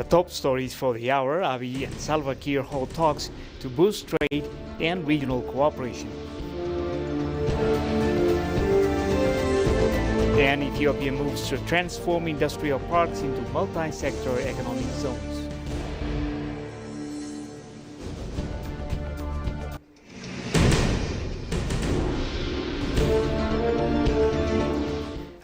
Top stories for the hour: Abiy and Salva Kiir hold talks to boost trade and regional cooperation. And Ethiopia moves to transform industrial parks into multi-sector economic zones.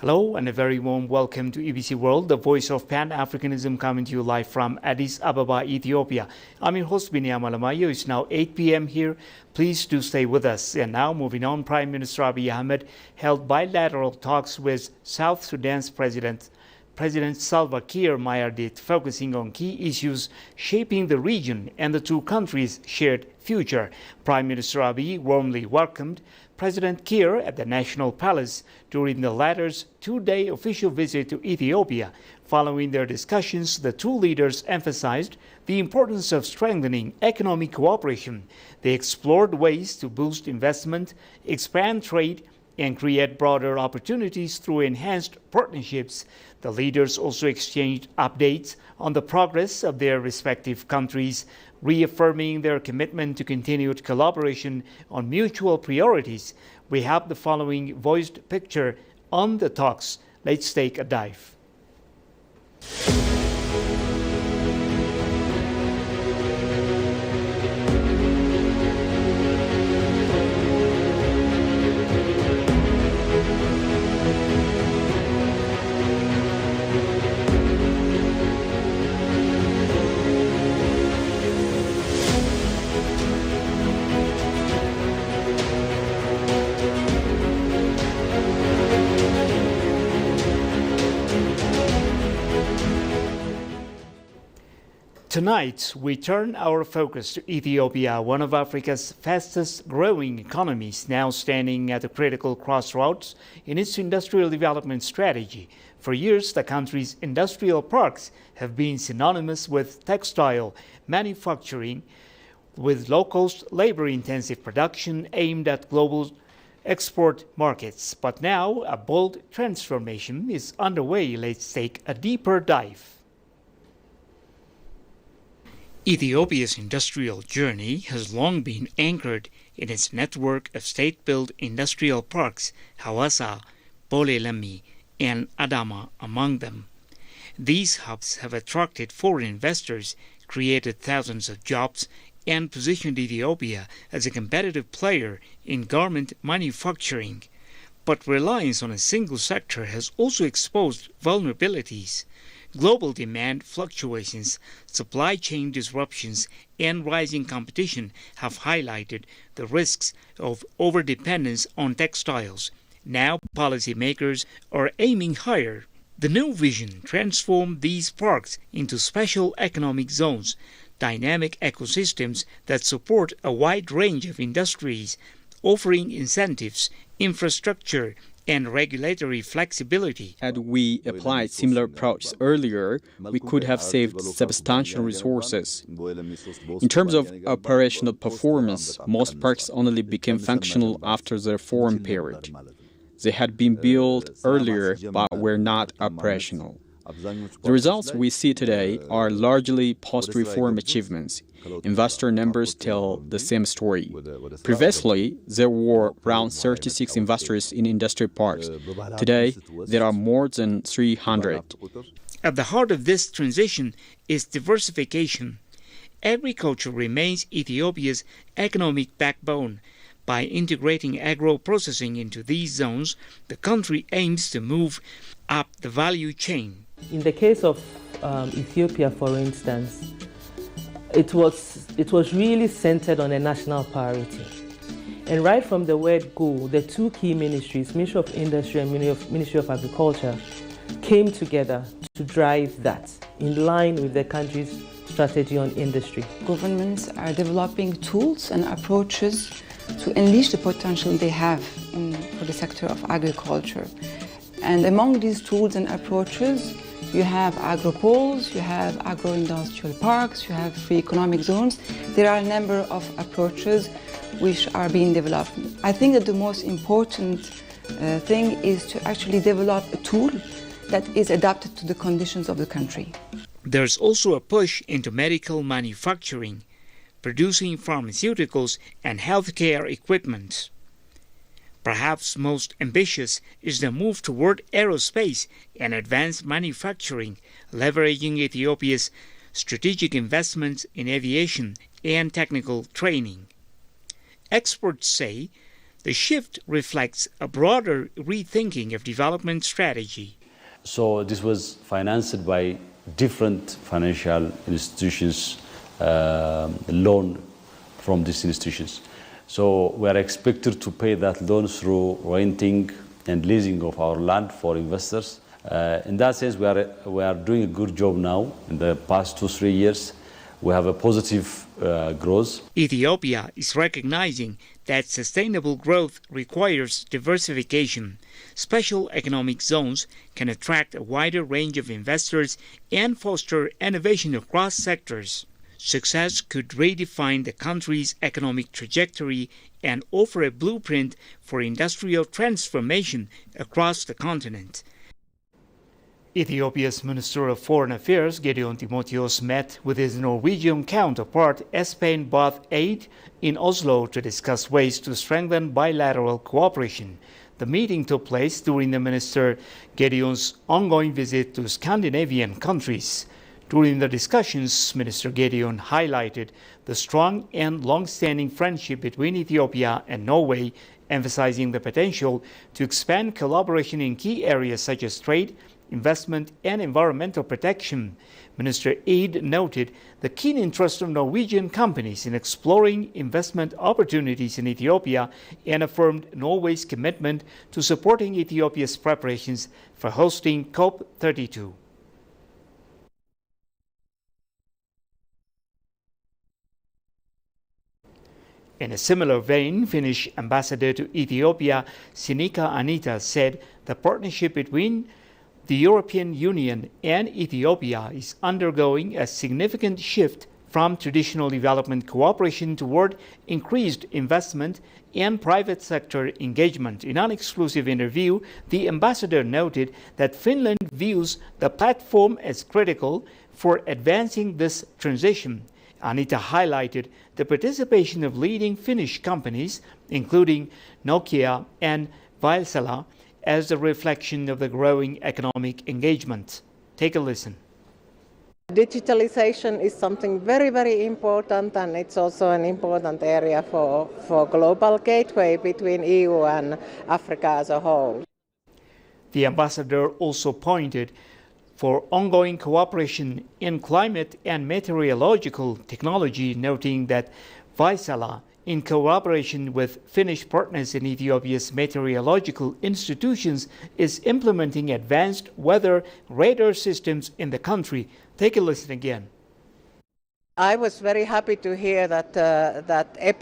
Hello and a very warm welcome to EBC World, the voice of Pan-Africanism, coming to you live from Addis Ababa, Ethiopia. I'm your host, Binyam Alamayo. It's now 8 p.m. here. Please do stay with us. And now, moving on, Prime Minister Abiy Ahmed held bilateral talks with South Sudan's President Salva Kiir Mayardit, focusing on key issues shaping the region and the two countries' shared future. Prime Minister Abiy warmly welcomed President Kiir at the National Palace during the latter's two-day official visit to Ethiopia. Following their discussions, the two leaders emphasized the importance of strengthening economic cooperation. They explored ways to boost investment, expand trade, and create broader opportunities through enhanced partnerships. The leaders also exchanged updates on the progress of their respective countries, reaffirming their commitment to continued collaboration on mutual priorities. We have the following voiced picture on the talks. Let's take a dive. Tonight, we turn our focus to Ethiopia, one of Africa's fastest growing economies, now standing at a critical crossroads in its industrial development strategy. For years, the country's industrial parks have been synonymous with textile manufacturing, with low-cost, labor-intensive production aimed at global export markets. But now, a bold transformation is underway. Let's take a deeper dive. Ethiopia's industrial journey has long been anchored in its network of state-built industrial parks, Hawassa, Bolelemi, and Adama among them. These hubs have attracted foreign investors, created thousands of jobs, and positioned Ethiopia as a competitive player in garment manufacturing. But reliance on a single sector has also exposed vulnerabilities. Global demand fluctuations, supply chain disruptions, and rising competition have highlighted the risks of overdependence on textiles. Now, policymakers are aiming higher. The new vision transformed these parks into special economic zones, dynamic ecosystems that support a wide range of industries, offering incentives, infrastructure, and regulatory flexibility. Had we applied similar approaches earlier, we could have saved substantial resources. In terms of operational performance, most parks only became functional after the reform period. They had been built earlier but were not operational. The results we see today are largely post-reform achievements. Investor numbers tell the same story. Previously, there were around 36 investors in industry parks. Today, there are more than 300. At the heart of this transition is diversification. Agriculture remains Ethiopia's economic backbone. By integrating agro-processing into these zones, the country aims to move up the value chain. In the case of Ethiopia, for instance, it was really centered on a national priority. And right from the word go, the two key ministries, Ministry of Industry and Ministry of Agriculture, came together to drive that in line with the country's strategy on industry. Governments are developing tools and approaches to unleash the potential they have for the sector of agriculture. And among these tools and approaches, you have agropoles, you have agro-industrial parks, you have free economic zones. There are a number of approaches which are being developed. I think that the most important thing is to actually develop a tool that is adapted to the conditions of the country. There's also a push into medical manufacturing, producing pharmaceuticals and healthcare equipment. Perhaps most ambitious is the move toward aerospace and advanced manufacturing, leveraging Ethiopia's strategic investments in aviation and technical training. Experts say the shift reflects a broader rethinking of development strategy. So this was financed by different financial institutions, loan from these institutions. So we are expected to pay that loan through renting and leasing of our land for investors. In that sense, we are doing a good job now. In the past 2-3 years, we have a positive growth. Ethiopia is recognizing that sustainable growth requires diversification. Special economic zones can attract a wider range of investors and foster innovation across sectors. Success could redefine the country's economic trajectory and offer a blueprint for industrial transformation across the continent. Ethiopia's Minister of Foreign Affairs, Gideon Timotheos, met with his Norwegian counterpart, Espen Barth Eide, in Oslo to discuss ways to strengthen bilateral cooperation. The meeting took place during the Minister Gideon's ongoing visit to Scandinavian countries. During the discussions, Minister Gideon highlighted the strong and long-standing friendship between Ethiopia and Norway, emphasizing the potential to expand collaboration in key areas such as trade, investment, and environmental protection. Minister Eide noted the keen interest of Norwegian companies in exploring investment opportunities in Ethiopia and affirmed Norway's commitment to supporting Ethiopia's preparations for hosting COP32. In a similar vein, Finnish ambassador to Ethiopia, Sinikka Anita, said the partnership between the European Union and Ethiopia is undergoing a significant shift from traditional development cooperation toward increased investment and private sector engagement. In an exclusive interview, the ambassador noted that Finland views the platform as critical for advancing this transition. Anita highlighted the participation of leading Finnish companies, including Nokia and Vaisala, as a reflection of the growing economic engagement. Take a listen. Digitalization is something very, very important, and it's also an important area for global gateway between EU and Africa as a whole. The ambassador also pointed for ongoing cooperation in climate and meteorological technology, noting that Vaisala, in collaboration with Finnish partners in Ethiopia's meteorological institutions, is implementing advanced weather radar systems in the country. Take a listen again. I was very happy to hear that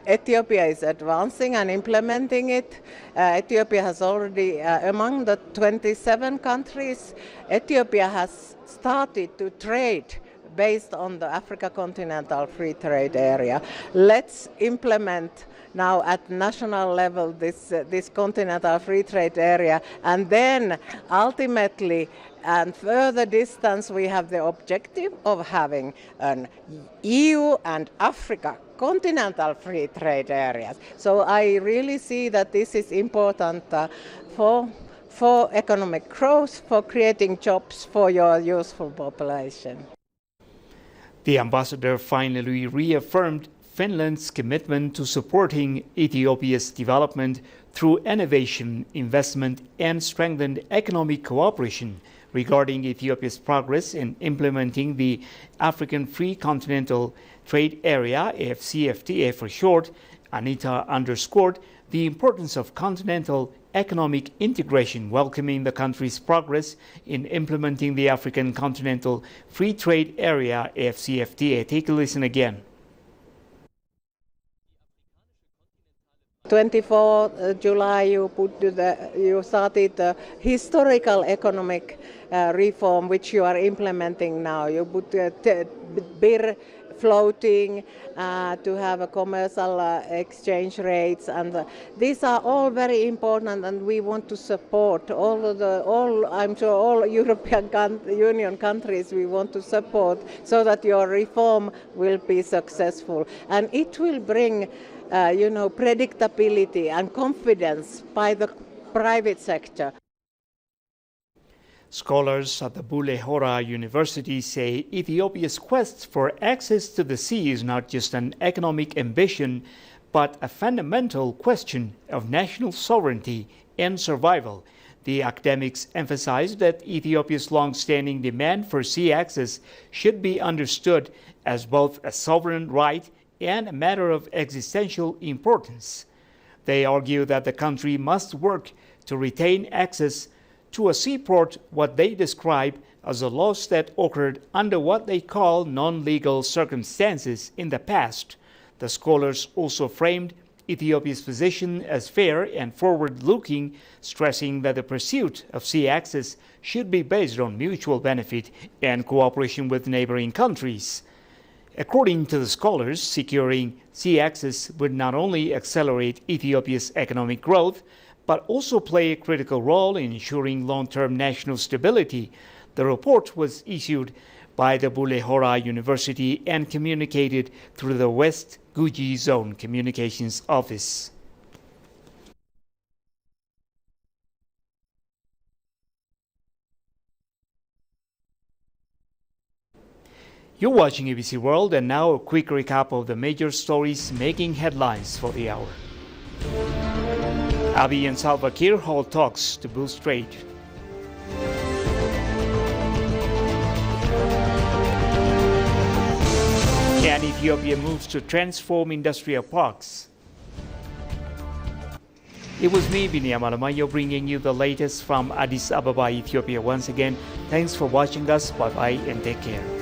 Ethiopia is advancing and implementing it. Ethiopia has already, among the 27 countries, Ethiopia has started to trade based on the Africa Continental Free Trade Area. Let's implement now at national level this Continental Free Trade Area, and then ultimately and further distance we have the objective of having an EU and Africa Continental Free Trade Areas. So I really see that this is important for economic growth, for creating jobs for your useful population. The ambassador finally reaffirmed Finland's commitment to supporting Ethiopia's development through innovation, investment, and strengthened economic cooperation. Regarding Ethiopia's progress in implementing the African Free Continental Trade Area, AFCFTA for short, Anita underscored the importance of continental economic integration, welcoming the country's progress in implementing the African Continental Free Trade Area, AFCFTA. Take a listen again. 24 July, you started the historical economic reform which you are implementing now. You put BIR floating, to have a commercial exchange rates, and these are all very important, and we want to support I'm sure all European Union countries we want to support so that your reform will be successful, and it will bring predictability and confidence by the private sector. Scholars at the Bule Hora University say Ethiopia's quest for access to the sea is not just an economic ambition, but a fundamental question of national sovereignty and survival. The academics emphasize that Ethiopia's long-standing demand for sea access should be understood as both a sovereign right and a matter of existential importance. They argue that the country must work to retain access to a seaport, what they describe as a loss that occurred under what they call non-legal circumstances in the past. The scholars also framed Ethiopia's position as fair and forward-looking, stressing that the pursuit of sea access should be based on mutual benefit and cooperation with neighboring countries. According to the scholars, securing sea access would not only accelerate Ethiopia's economic growth, but also play a critical role in ensuring long-term national stability. The report was issued by the Bule Hora University and communicated through the West Guji Zone Communications Office. You're watching ABC World, and now a quick recap of the major stories making headlines for the hour. Abiy and Salva Kiir hold talks to boost trade. And Ethiopia moves to transform industrial parks. It was me, Binyam Alamayo, bringing you the latest from Addis Ababa, Ethiopia. Once again, thanks for watching us. Bye-bye and take care.